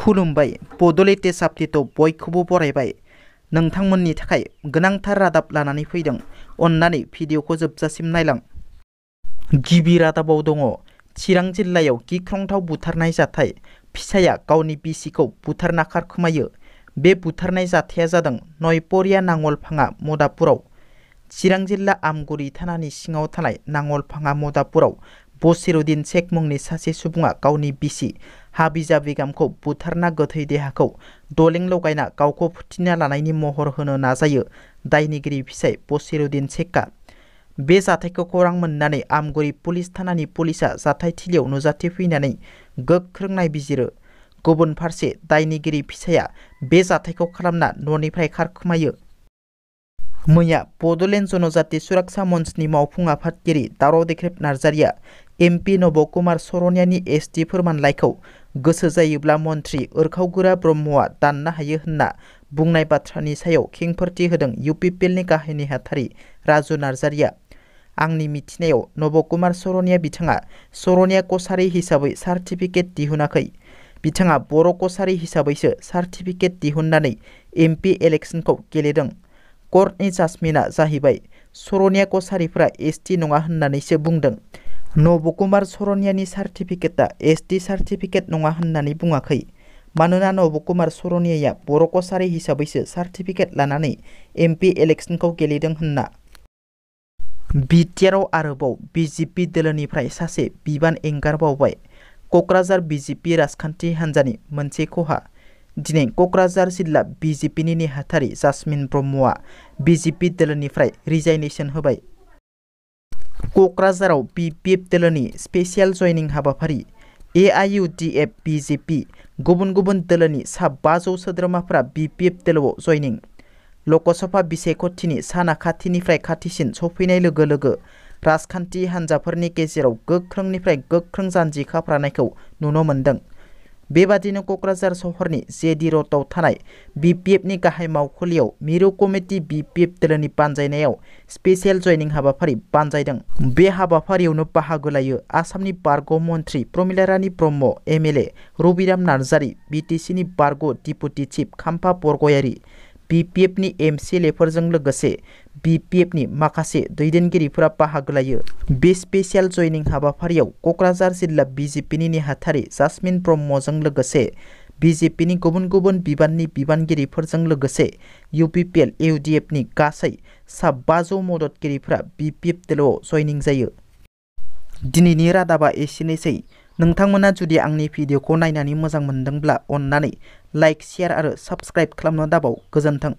खुलुमबाय बड'लेटेस्ट आपडेटआव बयखौबो बरायबाय। नोंथांमोननि थाखाय गोनांथार रादाब लानानै फैदों। अन्नानै भिडिअखौ जोबजासिम नायलां। गिबि रादाबाव दङ चिरां जिल्लायाव गिख्रंथाव बुथारनाय जाथाय। फिसाया गावनि बिसिखौ बुथारना खारखोमायो। बे बुथारनाय जाथाया जादों नयपरिया नांगलफाङा मदापुराव। चिरां जिल्ला आमगुरि थानानि सिङाव थानाय नांगलफाङा मदापुराव बसिरुद्दिन शेख मुंनि सासे सुबुङा गावनि बिसि हाबिजा बेगमखौ बुथारना गोथै देहाखौ दलें लगायना गावखौ फोथिना लानायनि महर होनो नाजायो दायनिगिरि फिसाय बसिरुद्दिन शेखआ। बे जाथायखौ खौरां मोननानै आमगुरि पुलिस थानानि पुलिसआ जाथायथिलियाव नुजाथिफैनानै गोख्रों नायबिजिरो। गुबुन फारसे दायनिगिरि फिसाया बे जाथायखौ खालामना न'निफ्राय खारखोमायो। मैया बड'लेण्ड जनजाति सुरक्षा मन्चनि मावफुं आफादगिरि दाराव देख्रेब नार्जारिया MP नबकुमार सरनियानि SD फोरमानलाइखौ गोसो जायोब्ला मन्थ्रि उरखावगोरा ब्रह्मआ दाननो हायो होनना बुंनाय बाथ्रानि सायाव खेंफोरथि होदों UPPLनि गाहाय नेहाथारि राजु नार्जारिया। आंनि मिथिनायाव नबकुमार सरनिया बिथाङा सरनिया कसारी हिसाबै सार्टिफिकेट दिहुनाखै। बिथाङा बर' कसारी हिसाबैसो सार्टिफिकेट दिहुननानै MP इलेक्शनखौ गेलेदों। कर्टनि जाजमेन्टआ जाहैबाय सरनिया कसारीफोरा SD नङा होननानैसो बुंदों। नबकुमार सरनियानि सार्टिफिकेटआ SD सार्टिफिकेट नङा होननानै बुङाखै। मानोना नबकुमार सरनियाया बर' कसारी हिसाबैसो सार्टिफिकेट लानानै MP इलेक्शनखौ गेलेदों होनना। बिटिआरआव आरोबाव BJP दोलोनिफ्राय सासे बिबान एंगारबावबाय। क'क्राझार BJP राजखान्थि हान्जानि मोनसे खहा। दिनै क'क्राझार जिल्ला BJPनि नेहाथारि जासमिन ब्रह्मआ BJP दोलोनिफ्राय रिजाइनेसन होबाय। क'क्राझाराव BPF दोलोनि स्पेसियेल जयनिं हाबाफारि। AIUDF BJP गुबुन गुबुन दोलोनि सा 500 सोद्रोमाफोरा BPF दोलोआव जयनिं। लकसभा बिसायख'थिनि साना खाथिनिफ्राय खाथिसिन सफैनाय लोगो लोगो राजखान्थि हान्जाफोरनि गेजेराव गोख्रोंनिफ्राय गोख्रों जानजि खाफ्रानायखौ नुनो मोन्दों। बेबादिनो क'क्राझार सहरनि JD र'डआव थानाय BPFनि गाहाय मावखुलियाव मिरु कमिटि BPF दोलोनि बानजायनायाव स्पेसियेल जयनिं हाबाफारि बानजायदों। बे हाबाफारियावनो बाहागो लायो आसामनि बारग' मन्थ्रि प्रमिला रानी ब्रह्म, MLA रबिराम नार्जारी, BTCनि बारग' डिपुटि चिफ खाम्फा बरगयारी, BPFनि MCLAफोरजों लोगोसे BPFनि माखासे दैदेनगिरिफोरा बाहागो लायो। बे स्पेसियेल जयनिं हाबाफारियाव क'क्राझार जिल्ला BJPनि नेहाथारि जासमिन ब्रह्मजों लोगोसे BJPनि गुबुन गुबुन बिबाननि बिबानगिरिफोरजों लोगोसे UPPL UDFनि गासै सा 500 मददगिरिफोरा BPF दोलोआव जयनिं जायो। दिनैनि रादाबा एसेनोसै। नोंथांमोना जुदि आंनि भिडिअखौ नायनानै मोजां मोनदोंब्ला अन्नानै लाइक, शेयार आरो साबस्क्राइब खालामनो दाबाव। गोजोन्थों।